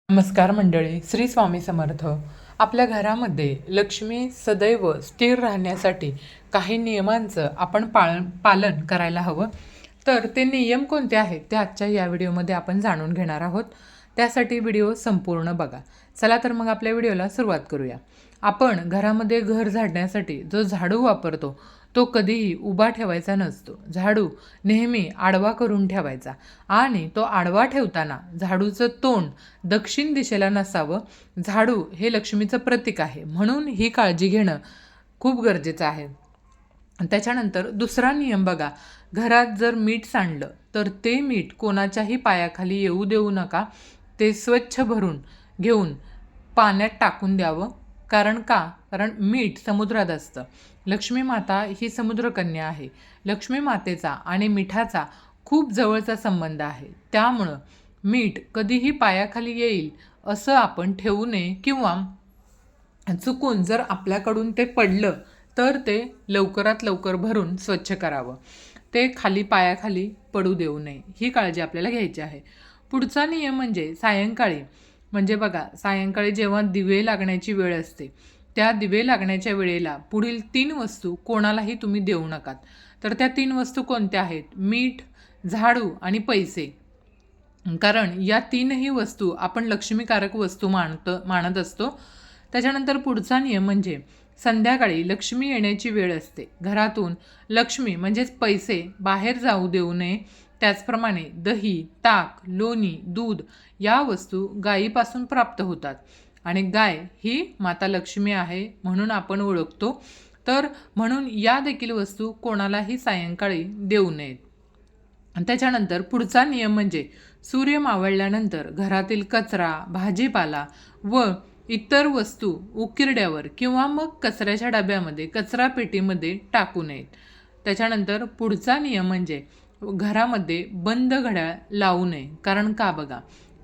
नमस्कार मंडळी, श्री स्वामी समर्थ. आपल्या घरामध्ये लक्ष्मी सदैव स्थिर राहण्यासाठी काही नियमांचं आपण पालन करायला हवं. तर ते नियम कोणते आहेत ते आजच्या या व्हिडिओमध्ये आपण जाणून घेणार आहोत. त्यासाठी व्हिडिओ संपूर्ण बघा. चला तर मग आपल्या व्हिडिओला सुरुवात करूया. आपण घरामध्ये घर झाडण्यासाठी जो झाडू वापरतो तो कधीही उभा ठेवायचा नसतो. झाडू नेहमी आडवा करून ठेवायचा आणि तो आडवा ठेवताना झाडूचं तोंड दक्षिण दिशेला नसावं. झाडू हे लक्ष्मीचं प्रतीक आहे, म्हणून ही काळजी घेणं खूप गरजेचं आहे. त्याच्यानंतर दुसरा नियम बघा, घरात जर मीठ सांडलं तर ते मीठ कोणाच्याही पायाखाली येऊ देऊ नका. ते स्वच्छ भरून घेऊन पाण्यात टाकून द्यावं. कारण मीठ समुद्रात असतं. लक्ष्मी माता ही समुद्रकन्या आहे. लक्ष्मी मातेचा आणि मिठाचा खूप जवळचा संबंध आहे. त्यामुळं मीठ कधीही पायाखाली येईल असं आपण ठेवू नये, किंवा चुकून जर आपल्याकडून ते पडलं तर ते लवकरात लवकर भरून स्वच्छ करावं. ते खाली पायाखाली पडू देऊ नये, ही काळजी आपल्याला घ्यायची आहे. पुढचा नियम म्हणजे सायंकाळी, म्हणजे बघा, सायंकाळी जेव्हा दिवे लागण्याची वेळ असते त्या दिवे लागण्याच्या वेळेला पुढील 3 वस्तू कोणालाही तुम्ही देऊ नकात. तर त्या 3 वस्तू कोणत्या आहेत? मीठ, झाडू आणि पैसे. कारण या 3ही वस्तू आपण लक्ष्मीकारक वस्तू मानत असतो. त्याच्यानंतर पुढचा नियम म्हणजे संध्याकाळी लक्ष्मी येण्याची वेळ असते. घरातून लक्ष्मी म्हणजेच पैसे बाहेर जाऊ देऊ नये. त्याचप्रमाणे दही, ताक, लोणी, दूध या वस्तू गायीपासून प्राप्त होतात आणि गाय ही माता लक्ष्मी आहे म्हणून आपण ओळखतो. तर म्हणून या देखील वस्तू कोणालाही सायंकाळी देऊ नयेत. त्याच्यानंतर पुढचा नियम म्हणजे सूर्य मावळल्यानंतर घरातील कचरा, भाजीपाला व इतर वस्तू उकिरड्यावर किंवा मग कचऱ्याच्या डब्यामध्ये, कचरा पेटीमध्ये टाकू नयेत. त्याच्यानंतर पुढचा नियम म्हणजे घरामध्ये बंद घड्याळ लावू नये. कारण का बघा,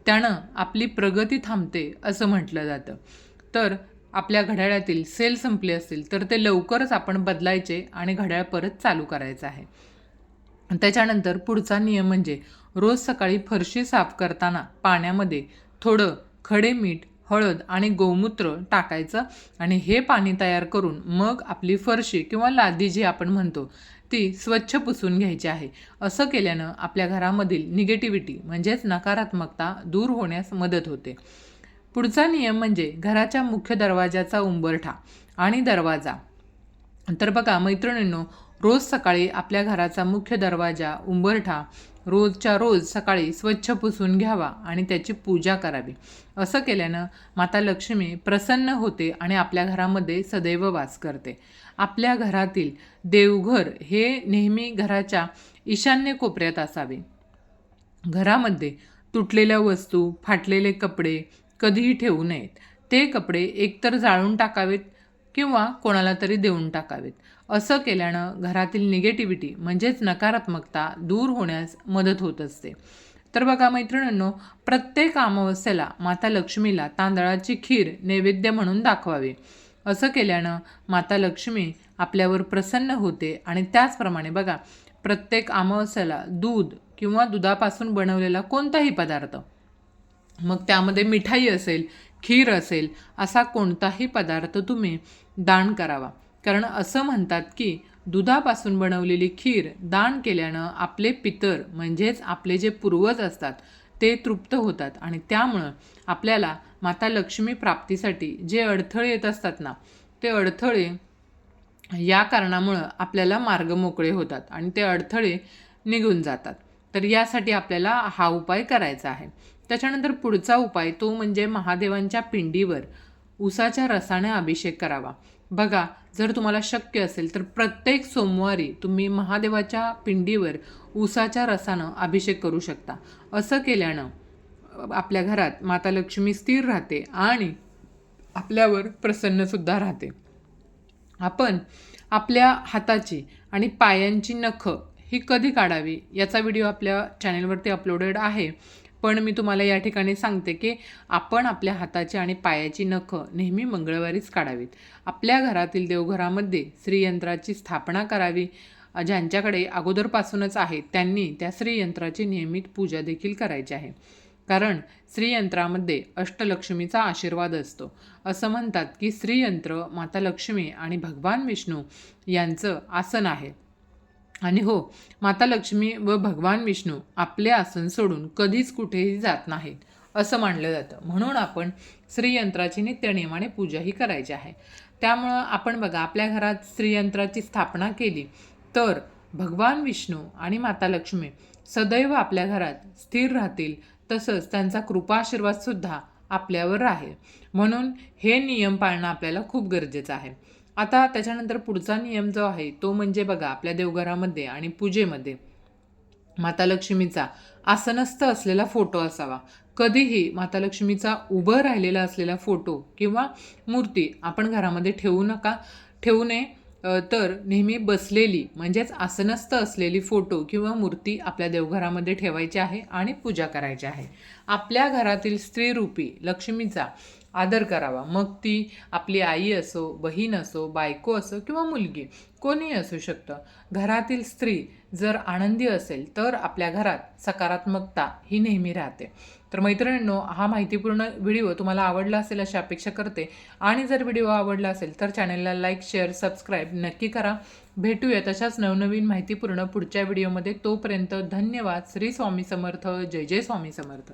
त्यानं आपली प्रगती थांबते असं म्हटलं जातं. तर आपल्या घड्याळातील सेल संपले असतील तर ते लवकरच आपण बदलायचे आणि घड्याळ परत चालू करायचं आहे. त्याच्यानंतर पुढचा नियम म्हणजे रोज सकाळी फरशी साफ करताना पाण्यामध्ये थोडं खडे मीठ, हळद आणि गोमूत्र टाकायचं आणि हे पाणी तयार करून मग आपली फरशी किंवा लादी जी आपण म्हणतो ती स्वच्छ पुसून घ्यायची आहे. असं केल्यानं आपल्या घरामधील निगेटिव्हिटी म्हणजेच नकारात्मकता दूर होण्यास मदत होते. पुढचा नियम म्हणजे घराच्या मुख्य दरवाजाचा उंबरठा आणि दरवाजा. तर बघा मैत्रिणींनो, रोज सकाळी आपल्या घराचा मुख्य दरवाजा, उंबरठा रोजच्या रोज सकाळी स्वच्छ पुसून घ्यावा आणि त्याची पूजा करावी. असं केल्यानं माता लक्ष्मी प्रसन्न होते आणि आपल्या घरामध्ये सदैव वास करते. आपल्या घरातील देवघर हे नेहमी घराच्या ईशान्य कोपऱ्यात असावे. घरामध्ये तुटलेल्या वस्तू, फाटलेले कपडे कधीही ठेवू नयेत. ते कपडे एकतर जाळून टाकावेत किंवा कोणाला तरी देऊन टाकावेत. असं केल्यानं घरातील निगेटिव्हिटी म्हणजेच नकारात्मकता दूर होण्यास मदत होत असते. तर बघा मैत्रिणींनो, प्रत्येक अमावस्येला माता लक्ष्मीला तांदळाची खीर नैवेद्य म्हणून दाखवावे. असं केल्यानं माता लक्ष्मी आपल्यावर प्रसन्न होते. आणि त्याचप्रमाणे बघा, प्रत्येक अमावस्येला दूध किंवा दुधापासून बनवलेला कोणताही पदार्थ, मग त्यामध्ये मिठाई असेल, खीर असेल, असा कोणताही पदार्थ तुम्ही दान करावा. कारण असं म्हणतात की दुधापासून बनवलेली खीर दान केल्यानं आपले पितर म्हणजेच आपले जे पूर्वज असतात ते तृप्त होतात आणि त्यामुळं आपल्याला माता लक्ष्मी प्राप्तीसाठी जे अडथळे येत असतात ना, ते अडथळे या कारणामुळं आपल्याला मार्ग मोकळे होतात आणि ते अडथळे निघून जातात. तर यासाठी आपल्याला हा उपाय करायचा आहे. त्याच्यानंतर पुढचा उपाय तो म्हणजे महादेवांच्या पिंडीवर उसाच्या रसाने अभिषेक करावा. बघा, जर तुम्हाला शक्य असेल तर प्रत्येक सोमवारी तुम्ही महादेवाच्या पिंडीवर उसाच्या रसानं अभिषेक करू शकता. असं केल्यानं आपल्या घरात माता लक्ष्मी स्थिर राहते आणि आपल्यावर प्रसन्नसुद्धा राहते. आपण आपल्या हाताची आणि पायांची नखं ही कधी काढावी याचा व्हिडिओ आपल्या चॅनेलवरती अपलोडेड आहे. पण मी तुम्हाला या ठिकाणी सांगते की आपण आपल्या हाताची आणि पायाची नखं नेहमी मंगळवारीच काढावीत. आपल्या घरातील देवघरामध्ये श्रीयंत्राची स्थापना करावी. ज्यांच्याकडे अगोदरपासूनच आहे त्यांनी त्या श्रीयंत्राची नियमित पूजा देखील करायची आहे. कारण श्रीयंत्रामध्ये अष्टलक्ष्मीचा आशीर्वाद असतो. असं म्हणतात की श्रीयंत्र माता लक्ष्मी आणि भगवान विष्णू यांचं आसन आहे. आणि हो, माता लक्ष्मी व भगवान विष्णू आपले आसन सोडून कधीच कुठेही जात नाहीत असं मानलं जातं. म्हणून आपण श्रीयंत्राची नित्यनियमाने पूजाही करायची आहे. त्यामुळं आपण बघा, आपल्या घरात श्रीयंत्राची स्थापना केली तर भगवान विष्णू आणि माता लक्ष्मी सदैव आपल्या घरात स्थिर राहतील. तसंच त्यांचा कृपाशीर्वादसुद्धा आपल्यावर राहील. म्हणून हे नियम पाळणं आपल्याला खूप गरजेचं आहे. आता त्याच्यानंतर पुढचा नियम जो आहे तो म्हणजे बघा, आपल्या देवघरामध्ये आणि पूजेमध्ये माता लक्ष्मीचा आसनस्थ असलेला फोटो असावा. कधीही माता लक्ष्मीचा उभं राहिलेला असलेला फोटो किंवा मूर्ती आपण घरामध्ये ठेवू नये. तर नेहमी बसलेली म्हणजेच आसनस्थ असलेली फोटो किंवा मूर्ती आपल्या देवघरामध्ये ठेवायची आहे आणि पूजा करायची आहे. आपल्या घरातील स्त्रीरूपी लक्ष्मीचा आदर करावा. मग ती आपली आई असो, बहीण असो, बायको असो किंवा मुलगी, कोणीही असू शकतं. घरातील स्त्री जर आनंदी असेल तर आपल्या घरात सकारात्मकता ही नेहमी राहते. तर मैत्रिणींनो, हा माहितीपूर्ण व्हिडिओ तुम्हाला आवडला असेल अशी अपेक्षा करते. आणि जर व्हिडिओ आवडला असेल तर चॅनलला लाईक, शेअर, सबस्क्राईब नक्की करा. भेटूया तशाच नवनवीन माहितीपूर्ण पुढच्या व्हिडिओमध्ये. तोपर्यंत धन्यवाद. श्री स्वामी समर्थ. जय जय स्वामी समर्थ.